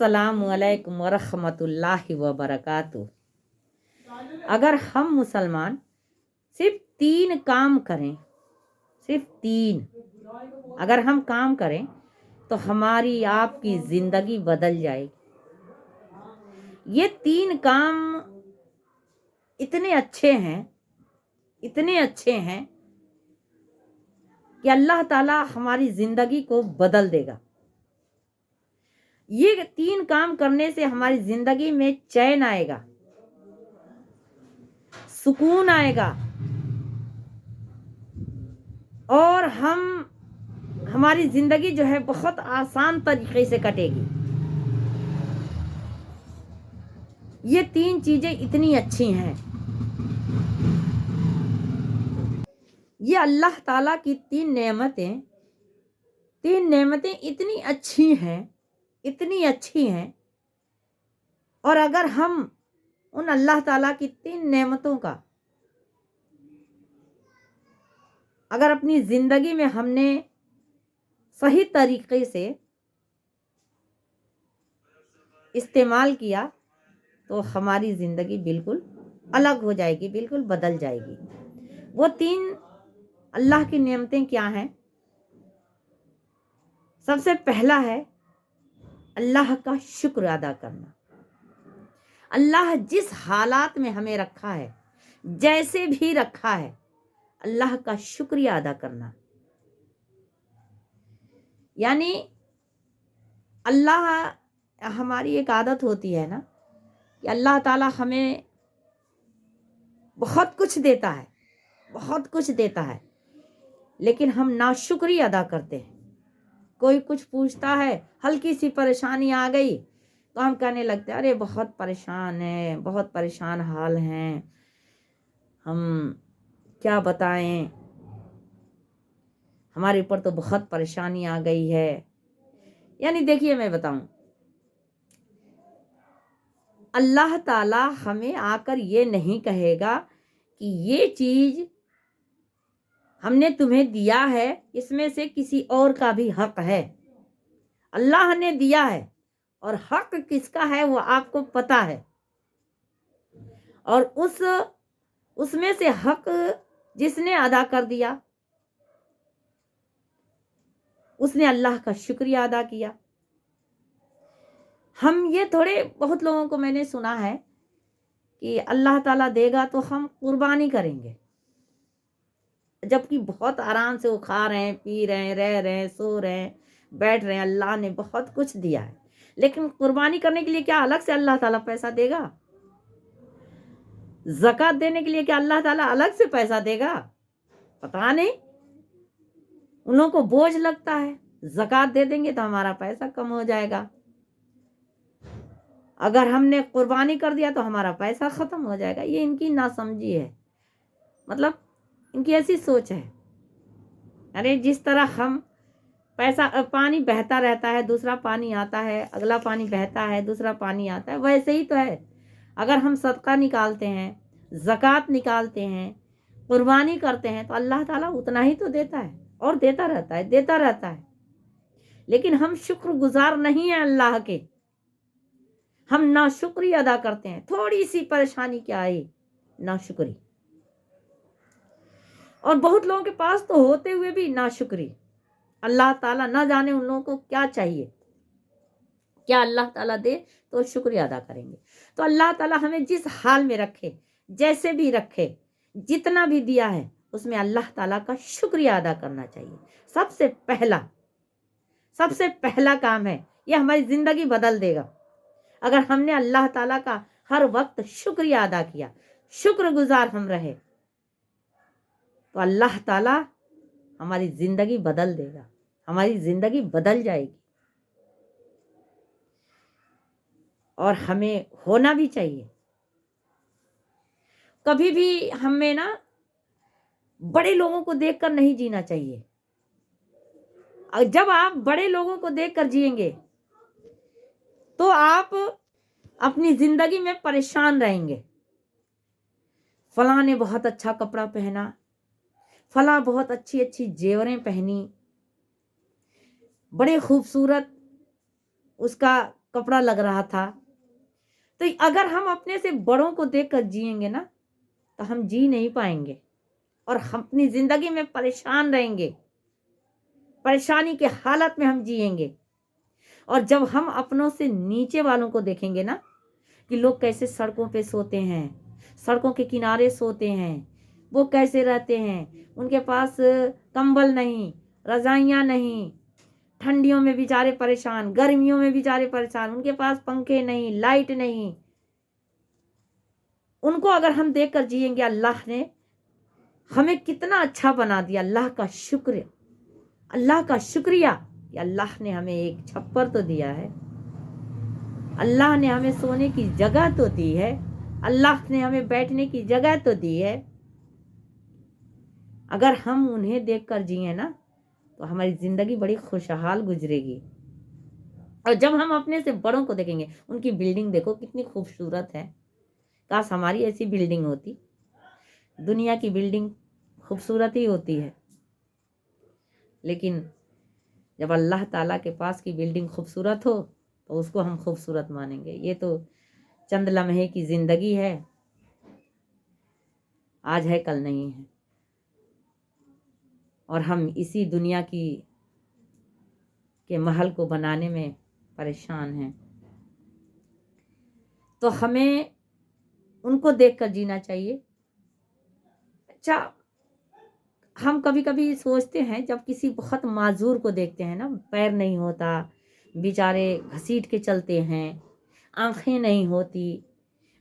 अस्सलामु अलैकुम वरहमतुल्लाहि वबरकातुह। अगर हम मुसलमान सिर्फ 3 काम करें, सिर्फ 3 अगर हम काम करें तो हमारी आपकी ज़िंदगी बदल जाएगी। ये 3 काम इतने अच्छे हैं, इतने अच्छे हैं कि अल्लाह ताला हमारी ज़िंदगी को बदल देगा। ये 3 काम करने से हमारी ज़िंदगी में चैन आएगा, सुकून आएगा और हमारी ज़िंदगी जो है बहुत आसान तरीके से कटेगी। ये 3 चीज़ें इतनी अच्छी हैं। ये अल्लाह ताला की 3 नेमतें इतनी अच्छी हैं, इतनी अच्छी हैं। और अगर हम उन अल्लाह ताला की 3 नेमतों का अगर अपनी ज़िंदगी में हमने सही तरीके से इस्तेमाल किया तो हमारी ज़िंदगी बिल्कुल अलग हो जाएगी, बिल्कुल बदल जाएगी। वो 3 अल्लाह की नेमतें क्या हैं? सबसे पहला है अल्लाह का शुक्र अदा करना। अल्लाह जिस हालात में हमें रखा है, जैसे भी रखा है, अल्लाह का शुक्रिया अदा करना। यानी अल्लाह हमारी एक आदत होती है ना कि अल्लाह ताला हमें बहुत कुछ देता है, बहुत कुछ देता है, लेकिन हम नाशुक्री अदा करते हैं। कोई कुछ पूछता है, हल्की सी परेशानी आ गई तो हम कहने लगते हैं अरे बहुत परेशान है, बहुत परेशान हाल हैं, हम क्या बताएं, हमारे ऊपर तो बहुत परेशानी आ गई है। यानी देखिए मैं बताऊं, अल्लाह ताला हमें आकर ये नहीं कहेगा कि ये चीज़ हमने तुम्हें दिया है, इसमें से किसी और का भी हक है। अल्लाह ने दिया है और हक किसका है वो आपको पता है। और उसमें से हक जिसने अदा कर दिया उसने अल्लाह का शुक्रिया अदा किया। हम ये थोड़े, बहुत लोगों को मैंने सुना है कि अल्लाह ताला देगा तो हम कुर्बानी करेंगे, जबकि बहुत आराम से वो खा रहे हैं, पी रहे हैं, रह रहे हैं, सो रहे हैं, बैठ रहे हैं, अल्लाह ने बहुत कुछ दिया है। लेकिन कुर्बानी करने के लिए क्या अलग से अल्लाह ताला पैसा देगा? ज़कात देने के लिए क्या अल्लाह ताला अलग से पैसा देगा? पता नहीं, उन लोगों को बोझ लगता है ज़कात दे देंगे तो हमारा पैसा कम हो जाएगा, अगर हमने कुर्बानी कर दिया तो हमारा पैसा ख़त्म हो जाएगा। ये इनकी नासमझी है, मतलब इनकी ऐसी सोच है। अरे जिस तरह हम पानी बहता रहता है, दूसरा पानी आता है, अगला पानी बहता है, दूसरा पानी आता है, वैसे ही तो है। अगर हम सदका निकालते हैं, ज़कात निकालते हैं, कुर्बानी करते हैं तो अल्लाह ताला उतना ही तो देता है और देता रहता है, देता रहता है। लेकिन हम शुक्रगुजार नहीं हैं अल्लाह के, हम नाशुक्री अदा करते हैं। थोड़ी सी परेशानी क्या आई, नाशुक्री। और बहुत लोगों के पास तो होते हुए भी नाशुक्री। अल्लाह ताला ना जाने उन लोगों को क्या चाहिए, क्या अल्लाह ताला दे तो शुक्रिया अदा करेंगे। तो अल्लाह ताला हमें जिस हाल में रखे, जैसे भी रखे, जितना भी दिया है, उसमें अल्लाह ताला का शुक्रिया अदा करना चाहिए। सबसे पहला काम है, ये हमारी ज़िंदगी बदल देगा। अगर हमने अल्लाह ताला का हर वक्त शुक्रिया अदा किया, शुक्रगुजार हम रहे, तो अल्लाह ताला हमारी ज़िंदगी बदल देगा, हमारी ज़िंदगी बदल जाएगी। और हमें होना भी चाहिए। कभी भी हमें ना बड़े लोगों को देखकर नहीं जीना चाहिए। जब आप बड़े लोगों को देखकर जिएंगे तो आप अपनी ज़िंदगी में परेशान रहेंगे। फलां ने बहुत अच्छा कपड़ा पहना, फलां बहुत अच्छी अच्छी जेवरें पहनी, बड़े खूबसूरत उसका कपड़ा लग रहा था। तो अगर हम अपने से बड़ों को देखकर जिएंगे ना तो हम जी नहीं पाएंगे और हम अपनी जिंदगी में परेशान रहेंगे, परेशानी के हालत में हम जिएंगे। और जब हम अपनों से नीचे वालों को देखेंगे ना कि लोग कैसे सड़कों पे सोते हैं, सड़कों के किनारे सोते हैं, वो कैसे रहते हैं, उनके पास कंबल नहीं, रजाइयाँ नहीं, ठंडियों में बेचारे परेशान, गर्मियों में बेचारे परेशान, उनके पास पंखे नहीं, लाइट नहीं, उनको अगर हम देखकर जिएंगे अल्लाह ने हमें कितना अच्छा बना दिया। अल्लाह का शुक्र, अल्लाह का शुक्रिया कि अल्लाह ने हमें एक छप्पर तो दिया है, अल्लाह ने हमें सोने की जगह तो दी है, अल्लाह ने हमें बैठने की जगह तो दी है। अगर हम उन्हें देखकर जिए ना तो हमारी जिंदगी बड़ी खुशहाल गुजरेगी। और जब हम अपने से बड़ों को देखेंगे, उनकी बिल्डिंग देखो कितनी खूबसूरत है, काश हमारी ऐसी बिल्डिंग होती। दुनिया की बिल्डिंग खूबसूरत ही होती है, लेकिन जब अल्लाह ताला के पास की बिल्डिंग खूबसूरत हो तो उसको हम खूबसूरत मानेंगे। ये तो चंद लम्हे की जिंदगी है, आज है कल नहीं है, और हम इसी दुनिया के महल को बनाने में परेशान हैं। तो हमें उनको देखकर जीना चाहिए। अच्छा, हम कभी कभी सोचते हैं जब किसी बहुत माजूर को देखते हैं ना, पैर नहीं होता, बेचारे घसीट के चलते हैं, आंखें नहीं होती,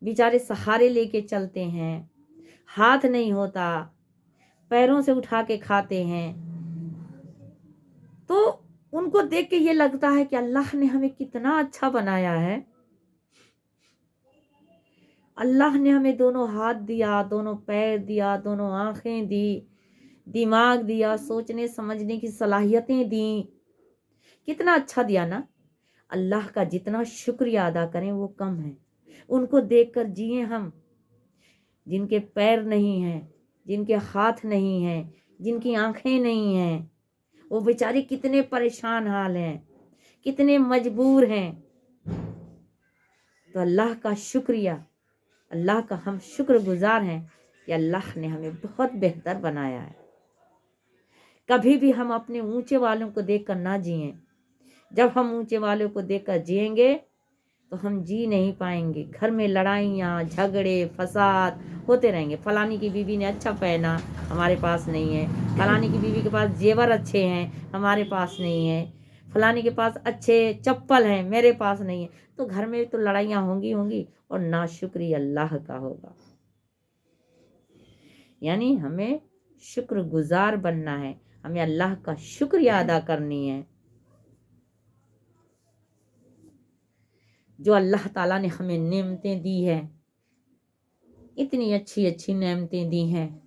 बेचारे सहारे लेके चलते हैं, हाथ नहीं होता, पैरों से उठा के खाते हैं, तो उनको देख के ये लगता है कि अल्लाह ने हमें कितना अच्छा बनाया है। अल्लाह ने हमें दोनों हाथ दिया, दोनों पैर दिया, दोनों आंखें दी, दिमाग दिया, सोचने समझने की सलाहियतें दी, कितना अच्छा दिया ना। अल्लाह का जितना शुक्रिया अदा करें वो कम है। उनको देखकर जिए हम, जिनके पैर नहीं हैं, जिनके हाथ नहीं हैं, जिनकी आंखें नहीं हैं, वो बेचारे कितने परेशान हाल हैं, कितने मजबूर हैं। तो अल्लाह का शुक्रिया, अल्लाह का हम शुक्रगुजार हैं कि अल्लाह ने हमें बहुत बेहतर बनाया है। कभी भी हम अपने ऊंचे वालों को देखकर ना जिएं। जब हम ऊंचे वालों को देखकर जिएंगे तो हम जी नहीं पाएंगे। घर में लड़ाइयाँ, झगड़े, फसाद होते रहेंगे। फलानी की बीवी ने अच्छा पहना, हमारे पास नहीं है। फलानी की बीवी के पास जेवर अच्छे हैं, हमारे पास नहीं है। फलानी के पास अच्छे चप्पल हैं, मेरे पास नहीं है। तो घर में तो लड़ाइयाँ होंगी होंगी और नाशुक्री अल्लाह का होगा। यानी हमें शुक्रगुजार बनना है, हमें अल्लाह का शुक्रिया अदा करनी है। जो अल्लाह ताला ने हमें नेमतें दी है, इतनी अच्छी अच्छी नेमतें दी हैं,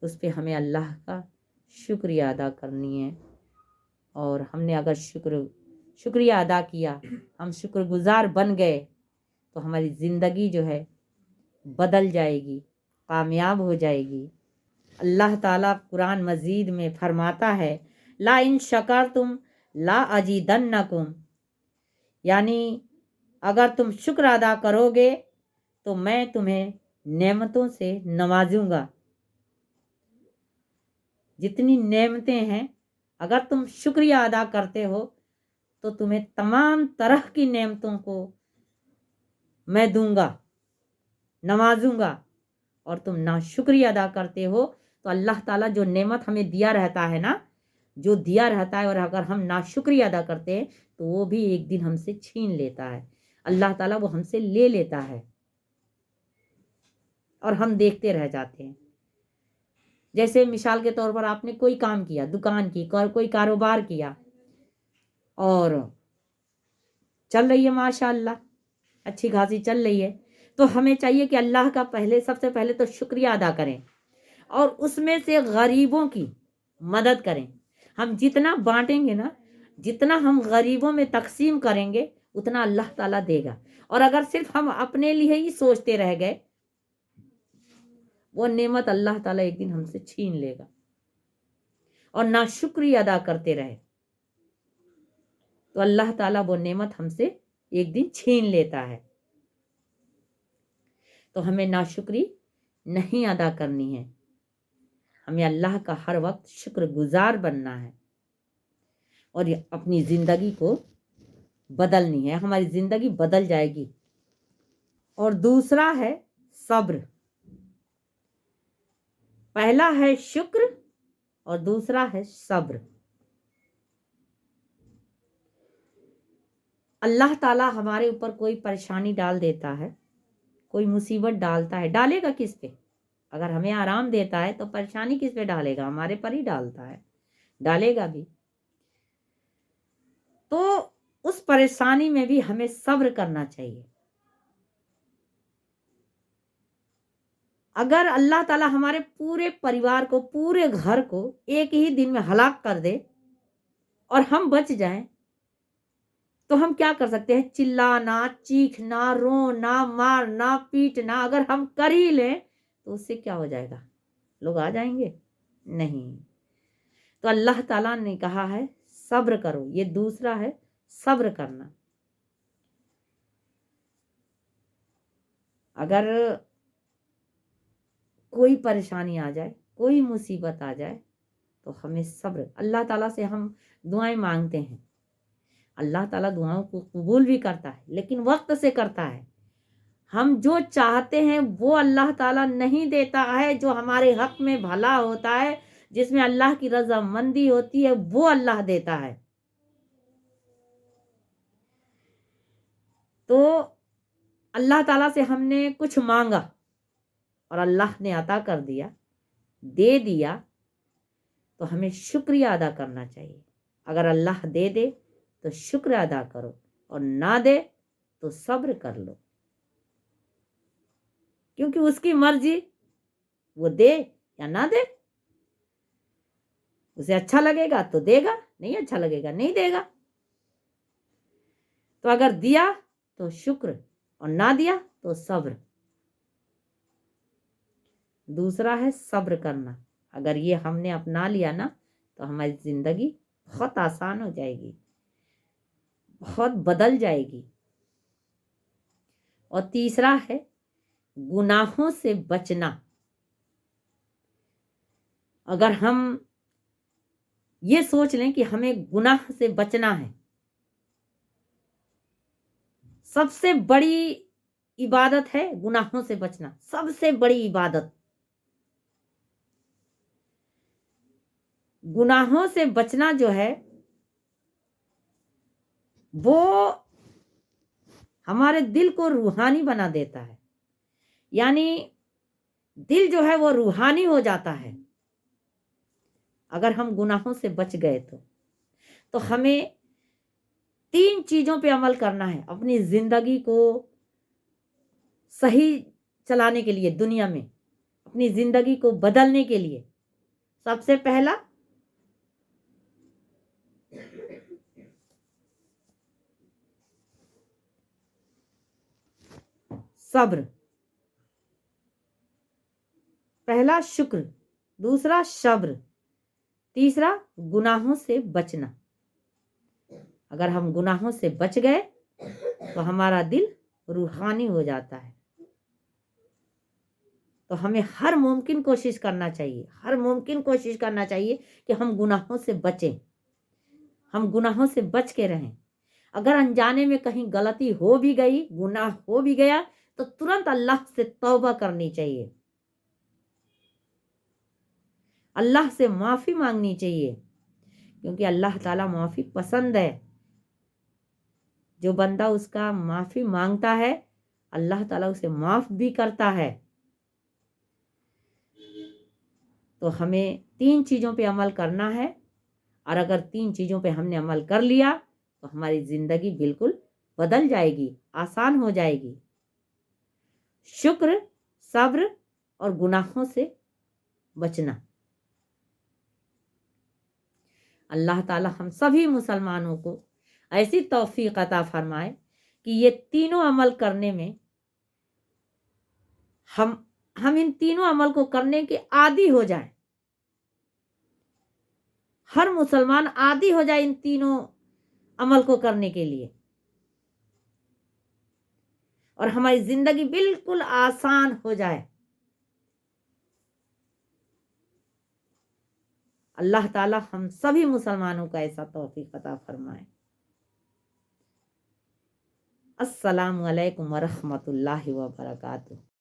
उस पे हमें अल्लाह का शुक्रिया अदा करनी है। और हमने अगर शुक्रिया अदा किया, हम शुक्रगुजार बन गए, तो हमारी ज़िंदगी जो है बदल जाएगी, कामयाब हो जाएगी। अल्लाह ताला कुरान मजीद में फरमाता है, ला इन शकरतुम ला अजीदन्नकुम, यानी अगर तुम शुक्र अदा करोगे तो मैं तुम्हें नेमतों से नवाजूंगा। जितनी नेमतें हैं, अगर तुम शुक्रिया अदा करते हो तो तुम्हें तमाम तरह की नेमतों को मैं दूंगा, नवाजूंगा। और तुम ना शुक्रिया अदा करते हो तो अल्लाह ताला जो नेमत हमें दिया रहता है ना, जो दिया रहता है, और अगर हम ना शुक्रिया अदा करते हैं तो वो भी एक दिन हमसे छीन लेता है। अल्लाह ताला वो हमसे ले लेता है और हम देखते रह जाते हैं। जैसे मिसाल के तौर पर आपने कोई काम किया, दुकान की, कोई कारोबार किया और चल रही है माशाअल्लाह, अच्छी खासी चल रही है, तो हमें चाहिए कि अल्लाह का सबसे पहले तो शुक्रिया अदा करें और उसमें से गरीबों की मदद करें। हम जितना बांटेंगे ना, जितना हम गरीबों में तकसीम करेंगे, उतना अल्लाह ताला देगा। और अगर सिर्फ हम अपने लिए ही सोचते रह गए, वो नेमत अल्लाह ताला एक दिन हमसे छीन लेगा। और ना शुक्रिया अदा करते रहे تو اللہ تعالیٰ وہ نعمت ہم سے ایک دن چھین لیتا ہے. تو ہمیں ناشکری نہیں ادا کرنی ہے، ہمیں اللہ کا ہر وقت شکر گزار بننا ہے اور اپنی زندگی کو بدلنی ہے. ہماری زندگی بدل جائے گی. اور دوسرا ہے صبر. پہلا ہے شکر اور دوسرا ہے صبر. اللہ تعالیٰ ہمارے اوپر کوئی پریشانی ڈال دیتا ہے، کوئی مصیبت ڈالتا ہے، ڈالے گا کس پہ؟ اگر ہمیں آرام دیتا ہے تو پریشانی کس پہ ڈالے گا؟ ہمارے پر ہی ڈالتا ہے، ڈالے گا بھی. تو اس پریشانی میں بھی ہمیں صبر کرنا چاہیے. اگر اللہ تعالیٰ ہمارے پورے پریوار کو، پورے گھر کو ایک ہی دن میں ہلاک کر دے اور ہم بچ جائیں تو ہم کیا کر سکتے ہیں؟ چلانا، چیخنا، رونا، مارنا، پیٹنا اگر ہم کر ہی لیں تو اس سے کیا ہو جائے گا؟ لوگ آ جائیں گے؟ نہیں. تو اللہ تعالیٰ نے کہا ہے صبر کرو. یہ دوسرا ہے صبر کرنا. اگر کوئی پریشانی آ جائے، کوئی مصیبت آ جائے تو ہمیں صبر. اللہ تعالیٰ سے ہم دعائیں مانگتے ہیں، اللہ تعالیٰ دعاؤں کو قبول بھی کرتا ہے لیکن وقت سے کرتا ہے. ہم جو چاہتے ہیں وہ اللہ تعالیٰ نہیں دیتا ہے. جو ہمارے حق میں بھلا ہوتا ہے، جس میں اللہ کی رضامندی ہوتی ہے، وہ اللہ دیتا ہے. تو اللہ تعالیٰ سے ہم نے کچھ مانگا اور اللہ نے عطا کر دیا، دے دیا، تو ہمیں شکریہ ادا کرنا چاہیے. اگر اللہ دے دے تو شکر ادا کرو اور نہ دے تو صبر کر لو، کیونکہ اس کی مرضی، وہ دے یا نہ دے. اسے اچھا لگے گا تو دے گا، نہیں اچھا لگے گا نہیں دے گا. تو اگر دیا تو شکر اور نہ دیا تو صبر. دوسرا ہے صبر کرنا. اگر یہ ہم نے اپنا لیا نا تو ہماری زندگی بہت آسان ہو جائے گی، بہت بدل جائے گی. اور تیسرا ہے گناہوں سے بچنا. اگر ہم یہ سوچ لیں کہ ہمیں گناہ سے بچنا ہے، سب سے بڑی عبادت ہے گناہوں سے بچنا، سب سے بڑی عبادت. گناہوں سے بچنا جو ہے وہ ہمارے دل کو روحانی بنا دیتا ہے. یعنی دل جو ہے وہ روحانی ہو جاتا ہے اگر ہم گناہوں سے بچ گئے. تو ہمیں 3 چیزوں پہ عمل کرنا ہے اپنی زندگی کو صحیح چلانے کے لیے، دنیا میں اپنی زندگی کو بدلنے کے لیے. سب سے پہلا صبر، پہلا شکر، دوسرا صبر، تیسرا گناہوں سے بچنا. اگر ہم گناہوں سے بچ گئے تو ہمارا دل روحانی ہو جاتا ہے. تو ہمیں ہر ممکن کوشش کرنا چاہیے، ہر ممکن کوشش کرنا چاہیے کہ ہم گناہوں سے بچیں، ہم گناہوں سے بچ کے رہیں. اگر انجانے میں کہیں غلطی ہو بھی گئی، گناہ ہو بھی گیا تو ترنت اللہ سے توبہ کرنی چاہیے، اللہ سے معافی مانگنی چاہیے، کیونکہ اللہ تعالیٰ معافی پسند ہے. جو بندہ اس کا معافی مانگتا ہے اللہ تعالیٰ اسے معاف بھی کرتا ہے. تو ہمیں 3 چیزوں پہ عمل کرنا ہے، اور اگر 3 چیزوں پہ ہم نے عمل کر لیا تو ہماری زندگی بالکل بدل جائے گی، آسان ہو جائے گی. شکر، صبر اور گناہوں سے بچنا. اللہ تعالی ہم سبھی مسلمانوں کو ایسی توفیق عطا فرمائے کہ یہ تینوں عمل کرنے میں ہم ان تینوں عمل کو کرنے کے عادی ہو جائیں. ہر مسلمان عادی ہو جائے ان تینوں عمل کو کرنے کے لیے، اور ہماری زندگی بالکل آسان ہو جائے۔ اللہ تعالی ہم سبھی مسلمانوں کا ایسا توفیق عطا فرمائے۔ السلام علیکم ورحمۃ اللہ وبرکاتہ۔